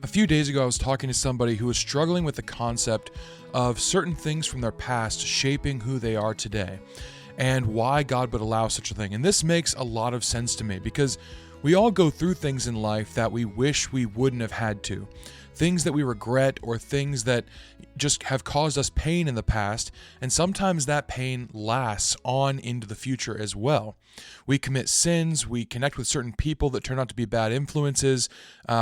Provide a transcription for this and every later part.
few days ago, I was talking to somebody who was struggling with the concept of certain things from their past shaping who they are today and why God would allow such a thing. And this makes a lot of sense to me because we all go through things in life that we wish we wouldn't have had to. Things that we regret or things that just have caused us pain in the past, and sometimes that pain lasts on into the future as well. We commit sins, we connect with certain people that turn out to be bad influences,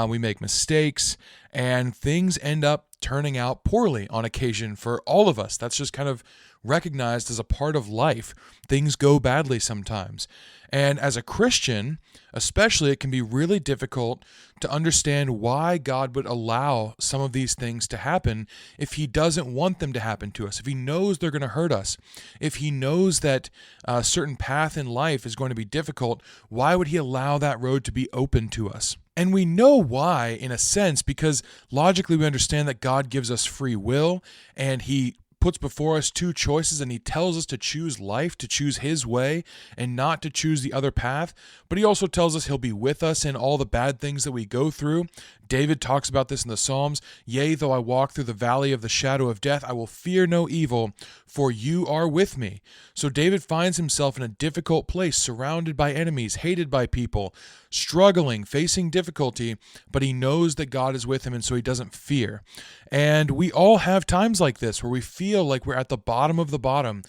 we make mistakes, and things end up turning out poorly on occasion for all of us. That's just kind of recognized as a part of life. Things go badly sometimes. And as a Christian, especially, it can be really difficult to understand why God would allow some of these things to happen if He doesn't want them to happen to us, if He knows they're going to hurt us, if He knows that a certain path in life is going to be difficult. Why would He allow that road to be open to us? And we know why, in a sense, because logically we understand that God gives us free will and He puts before us two choices, and He tells us to choose life, to choose His way, and not to choose the other path. But He also tells us He'll be with us in all the bad things that we go through. David talks about this in the Psalms. Yea, though I walk through the valley of the shadow of death, I will fear no evil, for you are with me. So David finds himself in a difficult place, surrounded by enemies, hated by people, struggling, facing difficulty, but he knows that God is with him, and so he doesn't fear. And we all have times like this where we feel like we're at the bottom of the bottom.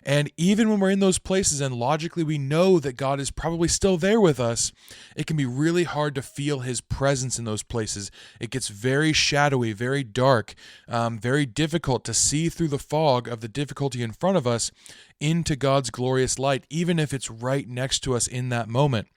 And even when we're in those places and logically we know that God is probably still there with us, it can be really hard to feel His presence in those places. It gets very shadowy, very dark, very difficult to see through the fog of the difficulty in front of us into God's glorious light, even if it's right next to us in that moment.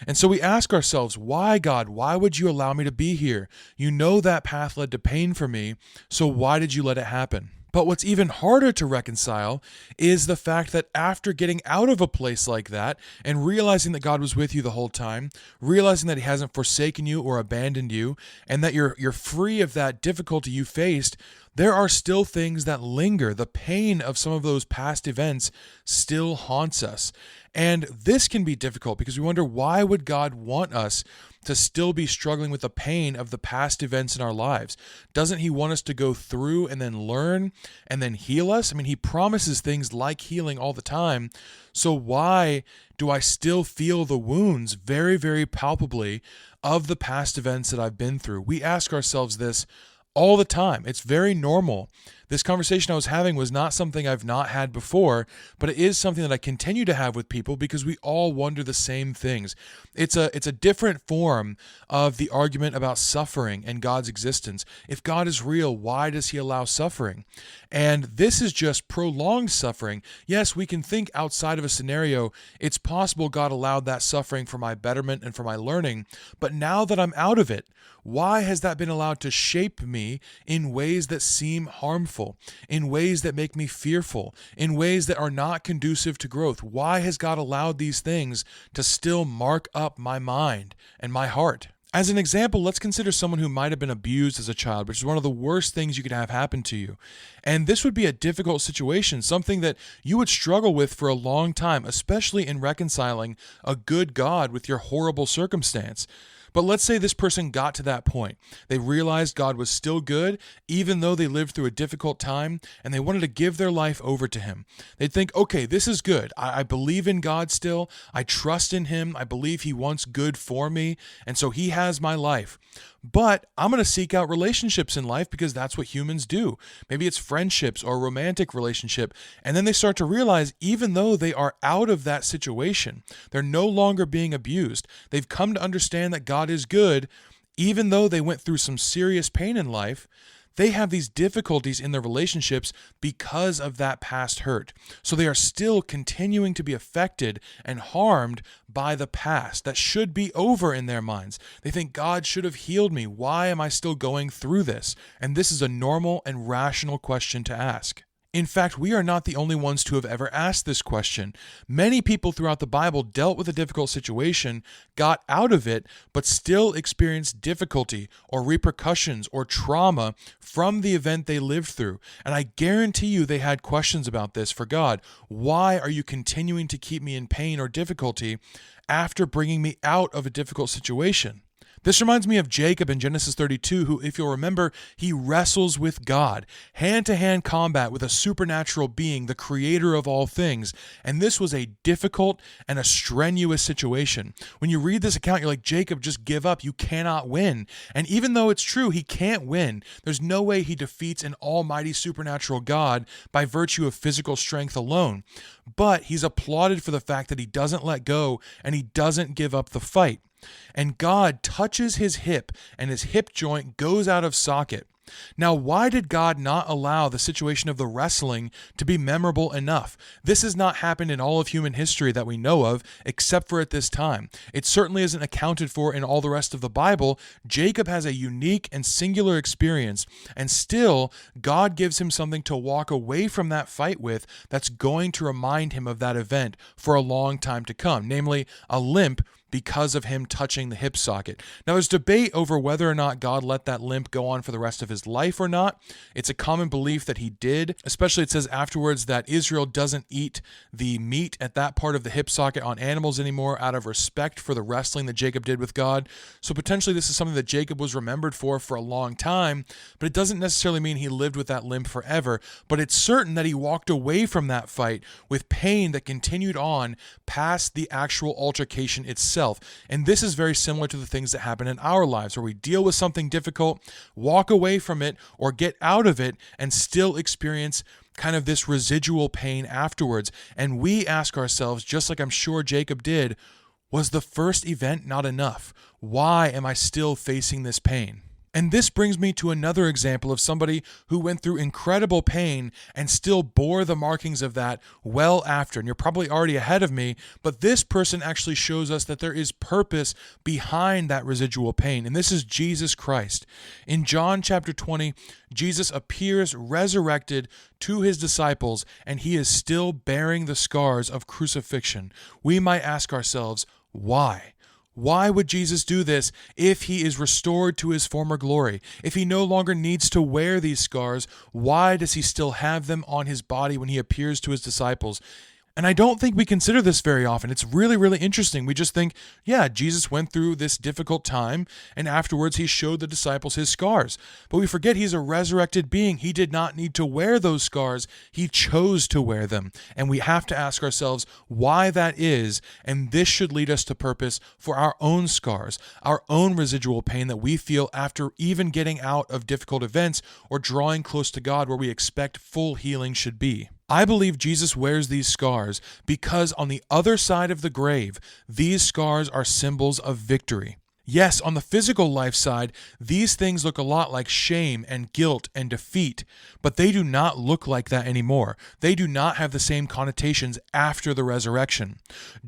And so we ask ourselves, why, God? Why would you allow me to be here? You know that path led to pain for me, so why did you let it happen? But what's even harder to reconcile is the fact that after getting out of a place like that and realizing that God was with you the whole time, realizing that He hasn't forsaken you or abandoned you, and that you're free of that difficulty you faced, there are still things that linger. The pain of some of those past events still haunts us. And this can be difficult because we wonder, why would God want us to still be struggling with the pain of the past events in our lives? Doesn't He want us to go through and then learn and then heal us? I mean, He promises things like healing all the time. So why do I still feel the wounds very, very palpably of the past events that I've been through? We ask ourselves this all the time. It's very normal. This conversation I was having was not something I've not had before, but it is something that I continue to have with people because we all wonder the same things. It's a different form of the argument about suffering and God's existence. If God is real, why does He allow suffering? And this is just prolonged suffering. Yes, we can think outside of a scenario. It's possible God allowed that suffering for my betterment and for my learning, but now that I'm out of it, why has that been allowed to shape me in ways that seem harmful, in ways that make me fearful, in ways that are not conducive to growth? Why has God allowed these things to still mark up my mind and my heart? As an example, let's consider someone who might have been abused as a child, which is one of the worst things you could have happen to you. And this would be a difficult situation, something that you would struggle with for a long time, especially in reconciling a good God with your horrible circumstance. But let's say this person got to that point. They realized God was still good, even though they lived through a difficult time, and they wanted to give their life over to Him. They'd think, okay, this is good. I believe in God still. I trust in Him. I believe He wants good for me, and so He has my life. But I'm going to seek out relationships in life because that's what humans do. Maybe it's friendships or a romantic relationship. And then they start to realize, even though they are out of that situation, they're no longer being abused. They've come to understand that God is good, even though they went through some serious pain in life. They have these difficulties in their relationships because of that past hurt. So they are still continuing to be affected and harmed by the past. That should be over in their minds. They think God should have healed me. Why am I still going through this? And this is a normal and rational question to ask. In fact, we are not the only ones to have ever asked this question. Many people throughout the Bible dealt with a difficult situation, got out of it, but still experienced difficulty or repercussions or trauma from the event they lived through. And I guarantee you they had questions about this for God. Why are you continuing to keep me in pain or difficulty after bringing me out of a difficult situation? This reminds me of Jacob in Genesis 32, who, if you'll remember, he wrestles with God, hand-to-hand combat with a supernatural being, the creator of all things. And this was a difficult and a strenuous situation. When you read this account, you're like, Jacob, just give up. You cannot win. And even though it's true, he can't win, there's no way he defeats an almighty supernatural God by virtue of physical strength alone. But he's applauded for the fact that he doesn't let go and he doesn't give up the fight. And God touches his hip, and his hip joint goes out of socket. Now, why did God not allow the situation of the wrestling to be memorable enough? This has not happened in all of human history that we know of, except for at this time. It certainly isn't accounted for in all the rest of the Bible. Jacob has a unique and singular experience, and still, God gives him something to walk away from that fight with that's going to remind him of that event for a long time to come, namely a limp because of him touching the hip socket. Now, there's debate over whether or not God let that limp go on for the rest of his life or not. It's a common belief that he did, especially it says afterwards that Israel doesn't eat the meat at that part of the hip socket on animals anymore out of respect for the wrestling that Jacob did with God. So potentially this is something that Jacob was remembered for a long time, but it doesn't necessarily mean he lived with that limp forever. But it's certain that he walked away from that fight with pain that continued on past the actual altercation itself. And this is very similar to the things that happen in our lives, where we deal with something difficult, walk away from it, or get out of it, and still experience kind of this residual pain afterwards. And we ask ourselves, just like I'm sure Jacob did, was the first event not enough? Why am I still facing this pain? And this brings me to another example of somebody who went through incredible pain and still bore the markings of that well after. And you're probably already ahead of me, but this person actually shows us that there is purpose behind that residual pain. And this is Jesus Christ. In John chapter 20, Jesus appears resurrected to his disciples, and he is still bearing the scars of crucifixion. We might ask ourselves, why? Why would Jesus do this if he is restored to his former glory? If he no longer needs to wear these scars, why does he still have them on his body when he appears to his disciples? And I don't think we consider this very often. It's really, really interesting. We just think, yeah, Jesus went through this difficult time, and afterwards he showed the disciples his scars. But we forget he's a resurrected being. He did not need to wear those scars. He chose to wear them. And we have to ask ourselves why that is, and this should lead us to purpose for our own scars, our own residual pain that we feel after even getting out of difficult events or drawing close to God where we expect full healing should be. I believe Jesus wears these scars because on the other side of the grave, these scars are symbols of victory. Yes, on the physical life side, these things look a lot like shame and guilt and defeat, but they do not look like that anymore. They do not have the same connotations after the resurrection.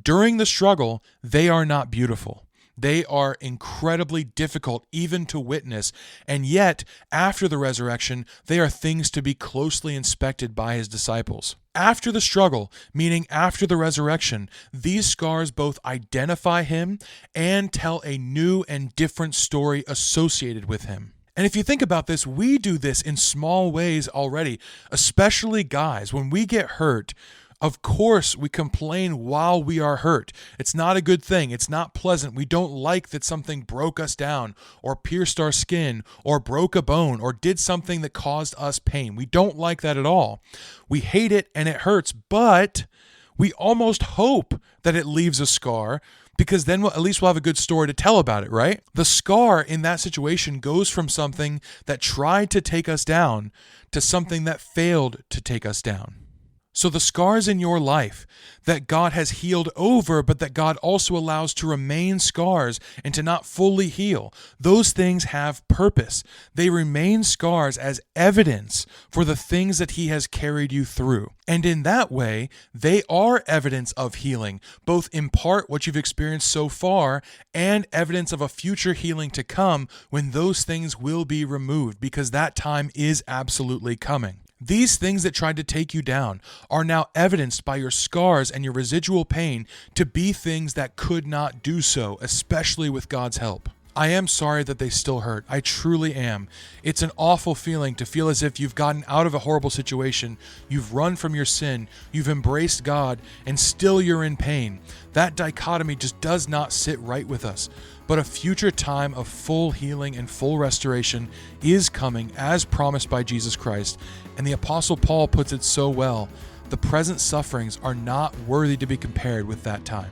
During the struggle, they are not beautiful. They are incredibly difficult even to witness, and yet, after the resurrection, they are things to be closely inspected by his disciples. After the struggle, meaning after the resurrection, these scars both identify him and tell a new and different story associated with him. And if you think about this, we do this in small ways already, especially guys. When we get hurt, of course, we complain while we are hurt. It's not a good thing. It's not pleasant. We don't like that something broke us down or pierced our skin or broke a bone or did something that caused us pain. We don't like that at all. We hate it and it hurts, but we almost hope that it leaves a scar because then at least we'll have a good story to tell about it, right? The scar in that situation goes from something that tried to take us down to something that failed to take us down. So the scars in your life that God has healed over, but that God also allows to remain scars and to not fully heal, those things have purpose. They remain scars as evidence for the things that he has carried you through. And in that way, they are evidence of healing, both in part what you've experienced so far and evidence of a future healing to come when those things will be removed, because that time is absolutely coming. These things that tried to take you down are now evidenced by your scars and your residual pain to be things that could not do so, especially with God's help. I am sorry that they still hurt. I truly am. It's an awful feeling to feel as if you've gotten out of a horrible situation, you've run from your sin, you've embraced God, and still you're in pain. That dichotomy just does not sit right with us. But a future time of full healing and full restoration is coming as promised by Jesus Christ. And the Apostle Paul puts it so well: the present sufferings are not worthy to be compared with that time.